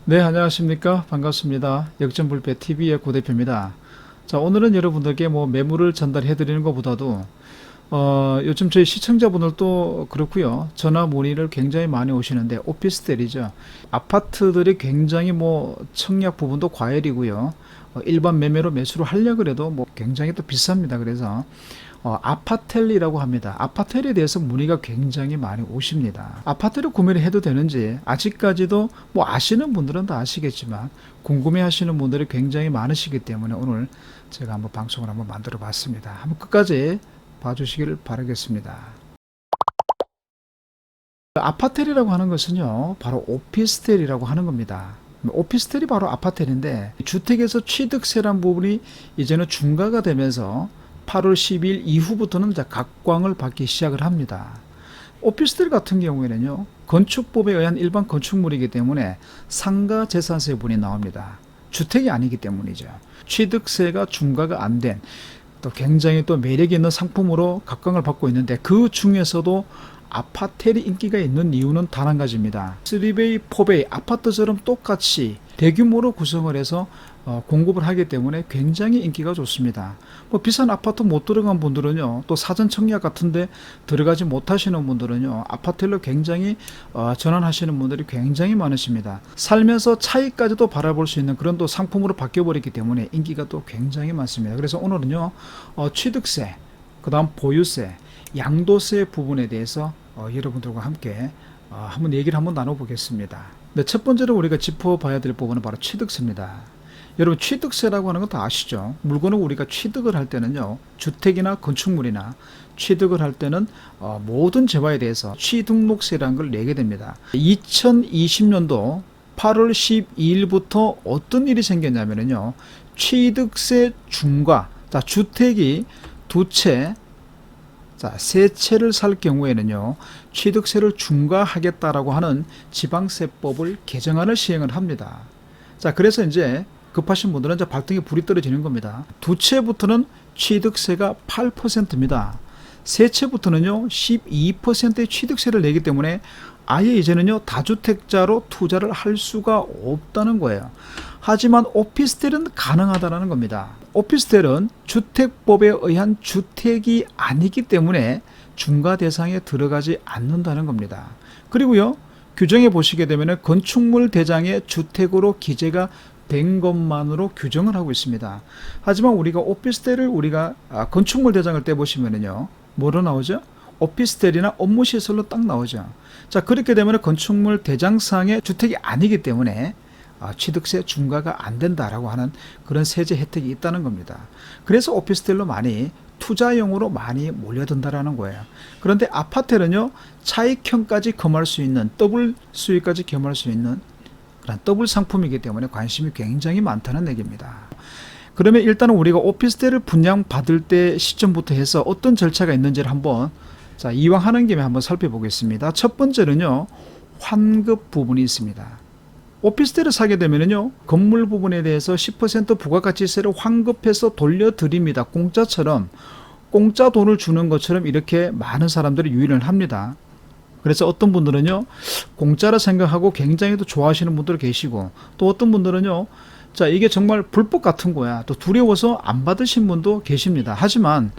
네, 안녕하십니까. 반갑습니다. 역전불패 TV의 고대표입니다. 자, 오늘은 여러분들께 뭐 매물을 전달해 드리는 것보다도 요즘 저희 시청자분들도 그렇고요. 전화 문의를 굉장히 많이 오시는데 오피스텔이죠. 아파트들이 굉장히 뭐 청약 부분도 과열이고요. 일반 매매로 매수를 하려고 해도 뭐 굉장히 또 비쌉니다. 그래서 아파텔이라고 합니다. 아파텔에 대해서 문의가 굉장히 많이 오십니다. 아파트를 구매를 해도 되는지 아직까지도 뭐 아시는 분들은 다 아시겠지만 궁금해 하시는 분들이 굉장히 많으시기 때문에 오늘 제가 한번 방송을 한번 만들어 봤습니다. 한번 끝까지 봐주시길 바라겠습니다. 아파텔이라고 하는 것은요, 바로 오피스텔이라고 하는 겁니다. 오피스텔이 바로 아파텔인데 주택에서 취득세란 부분이 이제는 중과가 되면서 8월 10일 이후부터는 이제 각광을 받기 시작을 합니다. 오피스텔 같은 경우에는요, 건축법에 의한 일반 건축물이기 때문에 상가재산세분이 나옵니다. 주택이 아니기 때문이죠. 취득세가 중과가 안 된 또 굉장히 또 매력 있는 상품으로 각광을 받고 있는데 그 중에서도 아파텔이 인기가 있는 이유는 단 한 가지입니다. 3베이, 4베이 아파트처럼 똑같이 대규모로 구성을 해서 공급을 하기 때문에 굉장히 인기가 좋습니다. 뭐 비싼 아파트 못 들어간 분들은요, 또 사전 청약 같은데 들어가지 못하시는 분들은요, 아파텔로 굉장히 전환하시는 분들이 굉장히 많으십니다. 살면서 차이까지도 바라볼 수 있는 그런 또 상품으로 바뀌어버렸기 때문에 인기가 또 굉장히 많습니다. 그래서 오늘은요, 취득세, 그 다음 보유세, 양도세 부분에 대해서 여러분들과 함께 한번 얘기를 한번 나눠보겠습니다. 네, 첫 번째로 우리가 짚어봐야 될 부분은 바로 취득세입니다. 여러분, 취득세라고 하는 건 다 아시죠? 물건을 우리가 취득을 할 때는요, 주택이나 건축물이나 취득을 할 때는 모든 재화에 대해서 취등록세라는 걸 내게 됩니다. 2020년도 8월 12일부터 어떤 일이 생겼냐면요, 취득세 중과, 자, 주택이 두 채, 자, 세 채를 살 경우에는요, 취득세를 중과하겠다라고 하는 지방세법을 개정안을 시행을 합니다. 자, 그래서 이제 급하신 분들은 이제 발등에 불이 떨어지는 겁니다. 두 채부터는 취득세가 8%입니다. 세 채부터는요, 12%의 취득세를 내기 때문에 아예 이제는요, 다주택자로 투자를 할 수가 없다는 거예요. 하지만 오피스텔은 가능하다는 겁니다. 오피스텔은 주택법에 의한 주택이 아니기 때문에 중과 대상에 들어가지 않는다는 겁니다. 그리고요, 규정에 보시게 되면 건축물 대장의 주택으로 기재가 된 것만으로 규정을 하고 있습니다. 하지만 우리가 오피스텔을 우리가 건축물 대장을 떼보시면요, 뭐로 나오죠? 오피스텔이나 업무시설로 딱 나오죠. 자, 그렇게 되면 건축물 대장상의 주택이 아니기 때문에 취득세 중과가 안 된다라고 하는 그런 세제 혜택이 있다는 겁니다. 그래서 오피스텔로 많이 투자용으로 많이 몰려든다라는 거예요. 그런데 아파트는요, 차익형까지 겸할 수 있는, 더블 수익까지 겸할 수 있는 그런 더블 상품이기 때문에 관심이 굉장히 많다는 얘기입니다. 그러면 일단은 우리가 오피스텔을 분양받을 때 시점부터 해서 어떤 절차가 있는지를 한번, 자, 이왕 하는 김에 한번 살펴보겠습니다. 첫 번째는요, 환급 부분이 있습니다. 오피스텔을 사게 되면요, 건물 부분에 대해서 10% 부가가치세를 환급해서 돌려드립니다. 공짜처럼, 공짜 돈을 주는 것처럼 이렇게 많은 사람들이 유인을 합니다. 그래서 어떤 분들은요, 공짜라 생각하고 굉장히 또 좋아하시는 분들 계시고, 또 어떤 분들은요, 자, 이게 정말 불법 같은 거야, 또 두려워서 안 받으신 분도 계십니다. 하지만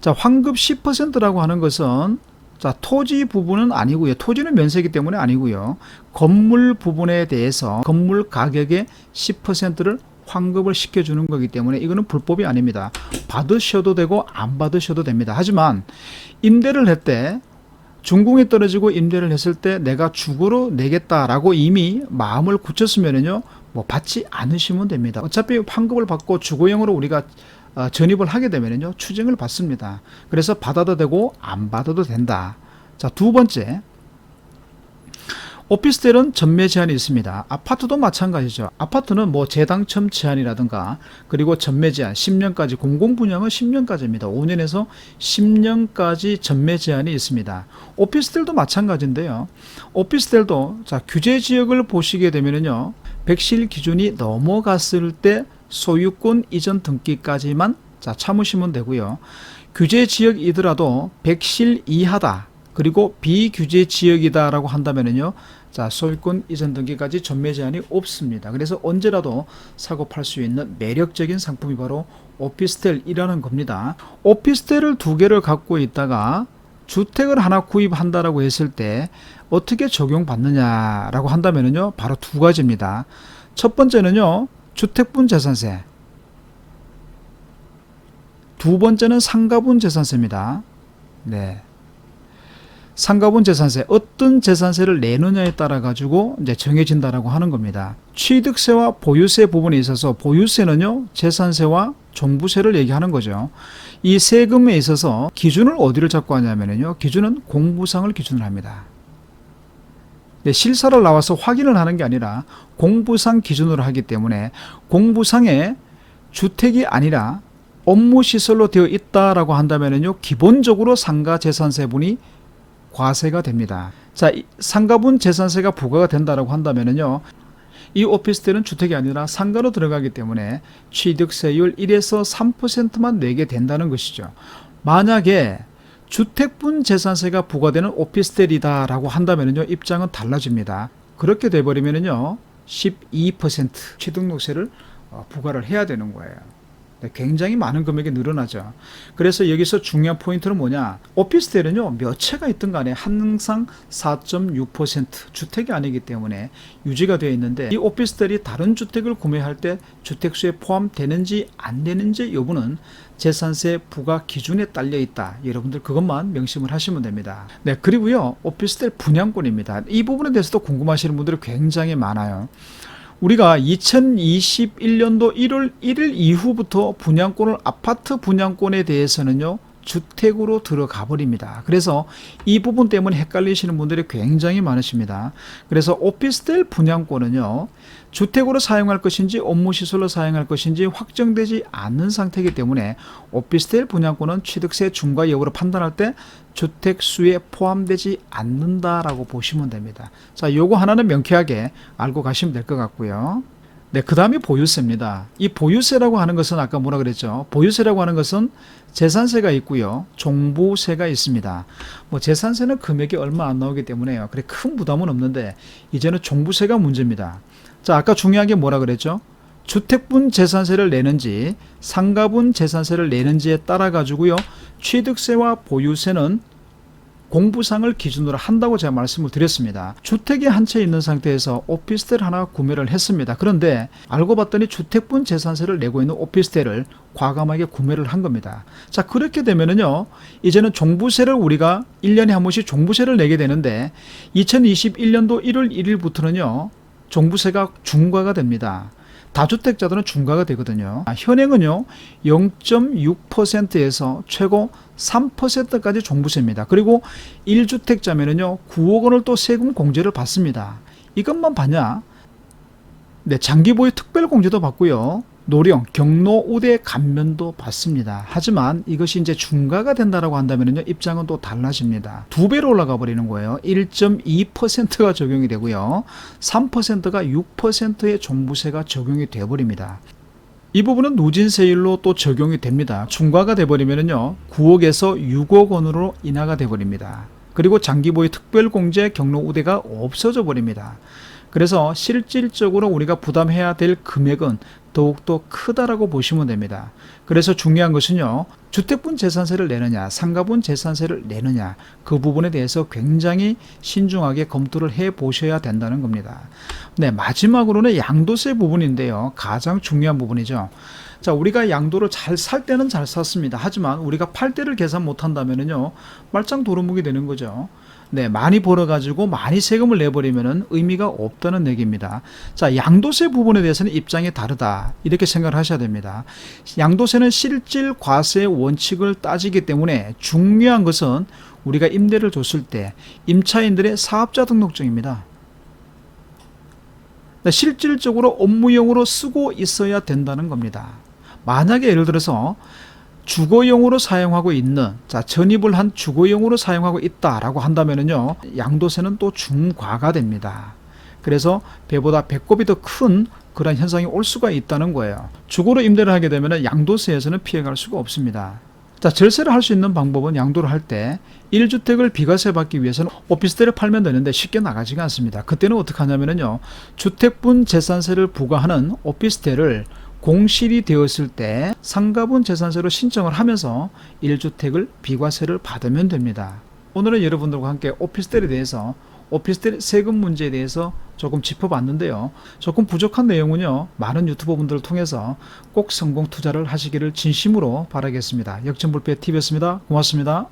자, 환급 10%라고 하는 것은, 자, 토지 부분은 아니고요, 토지는 면세이기 때문에 아니고요, 건물 부분에 대해서 건물 가격의 10%를 환급을 시켜주는 거기 때문에 이거는 불법이 아닙니다. 받으셔도 되고 안 받으셔도 됩니다. 하지만 임대를 했대, 준공이 떨어지고 임대를 했을 때 내가 주거로 내겠다라고 이미 마음을 굳혔으면요, 뭐 받지 않으시면 됩니다. 어차피 환급을 받고 주거용으로 우리가 전입을 하게 되면요, 추징을 받습니다. 그래서 받아도 되고 안 받아도 된다. 자, 두 번째, 오피스텔은 전매 제한이 있습니다. 아파트도 마찬가지죠. 아파트는 뭐 재당첨 제한이라든가, 그리고 전매 제한 10년까지, 공공분양은 10년까지입니다. 5년에서 10년까지 전매 제한이 있습니다. 오피스텔도 마찬가지인데요. 오피스텔도, 자, 규제 지역을 보시게 되면요, 백실 기준이 넘어갔을 때 소유권 이전 등기까지만, 자, 참으시면 되고요. 규제 지역이더라도 백실 이하다, 그리고 비규제 지역이다라고 한다면요, 자, 소유권 이전 등기까지 전매 제한이 없습니다. 그래서 언제라도 사고 팔 수 있는 매력적인 상품이 바로 오피스텔이라는 겁니다. 오피스텔을 2개를 갖고 있다가 주택을 하나 구입한다라고 했을 때 어떻게 적용받느냐라고 한다면요, 바로 2가지입니다. 첫 번째는요, 주택분 재산세. 2번째는 상가분 재산세입니다. 네. 상가분 재산세, 어떤 재산세를 내느냐에 따라 가지고 이제 정해진다라고 하는 겁니다. 취득세와 보유세 부분에 있어서 보유세는요, 재산세와 종부세를 얘기하는 거죠. 이 세금에 있어서 기준을 어디를 잡고 하냐면요, 기준은 공부상을 기준으로 합니다. 네, 실사를 나와서 확인을 하는 게 아니라 공부상 기준으로 하기 때문에 공부상에 주택이 아니라 업무시설로 되어 있다라고 한다면요, 기본적으로 상가 재산세분이 과세가 됩니다. 자, 상가분 재산세가 부과가 된다라고 한다면요, 이 오피스텔은 주택이 아니라 상가로 들어가기 때문에 취득세율 1에서 3%만 내게 된다는 것이죠. 만약에 주택분 재산세가 부과되는 오피스텔이다라고 한다면요, 입장은 달라집니다. 그렇게 돼버리면요, 12% 취등록세를 부과를 해야 되는 거예요. 굉장히 많은 금액이 늘어나죠. 그래서 여기서 중요한 포인트는 뭐냐, 오피스텔은요, 몇 채가 있든 간에 항상 4.6% 주택이 아니기 때문에 유지가 되어 있는데, 이 오피스텔이 다른 주택을 구매할 때 주택수에 포함되는지 안 되는지 여부는 재산세 부과 기준에 딸려 있다. 여러분들 그것만 명심을 하시면 됩니다. 네, 그리고요, 오피스텔 분양권입니다. 이 부분에 대해서도 궁금하시는 분들이 굉장히 많아요. 우리가 2021년도 1월 1일 이후부터 분양권을, 아파트 분양권에 대해서는요, 주택으로 들어가 버립니다. 그래서 이 부분 때문에 헷갈리시는 분들이 굉장히 많으십니다. 그래서 오피스텔 분양권은요, 주택으로 사용할 것인지 업무시설로 사용할 것인지 확정되지 않는 상태이기 때문에 오피스텔 분양권은 취득세 중과 여부로 판단할 때 주택수에 포함되지 않는다라고 보시면 됩니다. 자, 요거 하나는 명쾌하게 알고 가시면 될 것 같고요. 네, 그 다음이 보유세입니다. 이 보유세라고 하는 것은 아까 뭐라 그랬죠? 보유세라고 하는 것은 재산세가 있고요, 종부세가 있습니다. 뭐 재산세는 금액이 얼마 안 나오기 때문에요, 그래 큰 부담은 없는데 이제는 종부세가 문제입니다. 자, 아까 중요한 게 뭐라 그랬죠? 주택분 재산세를 내는지 상가분 재산세를 내는지에 따라 가지고요, 취득세와 보유세는 공부상을 기준으로 한다고 제가 말씀을 드렸습니다. 주택이 한 채 있는 상태에서 오피스텔 하나 구매를 했습니다. 그런데 알고 봤더니 주택분 재산세를 내고 있는 오피스텔을 과감하게 구매를 한 겁니다. 자, 그렇게 되면은요, 이제는 종부세를 우리가 1년에 한 번씩 종부세를 내게 되는데 2021년도 1월 1일부터는요 종부세가 중과가 됩니다. 다주택자들은 중과가 되거든요. 현행은요 0.6%에서 최고 3%까지 종부세입니다. 그리고 1주택자면은요 9억 원을 또 세금 공제를 받습니다. 이것만 받냐? 네, 장기보유 특별공제도 받고요, 노령, 경로 우대 감면도 받습니다. 하지만 이것이 이제 중과가 된다라고 한다면요, 입장은 또 달라집니다. 2배로 올라가 버리는 거예요. 1.2%가 적용이 되고요, 3%가 6%의 종부세가 적용이 돼 버립니다. 이 부분은 누진세율로 또 적용이 됩니다. 중과가 돼 버리면요 9억에서 6억 원으로 인하가 돼 버립니다. 그리고 장기보유 특별공제, 경로 우대가 없어져 버립니다. 그래서 실질적으로 우리가 부담해야 될 금액은 더욱더 크다라고 보시면 됩니다. 그래서 중요한 것은요, 주택분 재산세를 내느냐 상가분 재산세를 내느냐, 그 부분에 대해서 굉장히 신중하게 검토를 해 보셔야 된다는 겁니다. 네, 마지막으로는 양도세 부분인데요, 가장 중요한 부분이죠. 자, 우리가 양도를 잘 살 때는 잘 샀습니다. 하지만 우리가 팔 때를 계산 못 한다면요 말짱 도루묵이 되는 거죠. 네, 많이 벌어가지고 많이 세금을 내버리면 의미가 없다는 얘기입니다. 자, 양도세 부분에 대해서는 입장이 다르다, 이렇게 생각을 하셔야 됩니다. 양도세는 실질 과세 원칙을 따지기 때문에 중요한 것은 우리가 임대를 줬을 때 임차인들의 사업자 등록증입니다. 네, 실질적으로 업무용으로 쓰고 있어야 된다는 겁니다. 만약에 예를 들어서 주거용으로 사용하고 있는, 자, 전입을 한 주거용으로 사용하고 있다라고 한다면요 양도세는 또 중과가 됩니다. 그래서 배보다 배꼽이 더 큰 그런 현상이 올 수가 있다는 거예요. 주거로 임대를 하게 되면 양도세에서는 피해갈 수가 없습니다. 자, 절세를 할 수 있는 방법은 양도를 할 때 1주택을 비과세 받기 위해서는 오피스텔을 팔면 되는데 쉽게 나가지가 않습니다. 그때는 어떻게 하냐면요. 주택분 재산세를 부과하는 오피스텔을 공실이 되었을 때 상가분 재산세로 신청을 하면서 1주택을 비과세를 받으면 됩니다. 오늘은 여러분들과 함께 오피스텔에 대해서 오피스텔 세금 문제에 대해서 조금 짚어봤는데요. 조금 부족한 내용은요. 많은 유튜버 분들을 통해서 꼭 성공 투자를 하시기를 진심으로 바라겠습니다. 역전불패TV였습니다. 고맙습니다.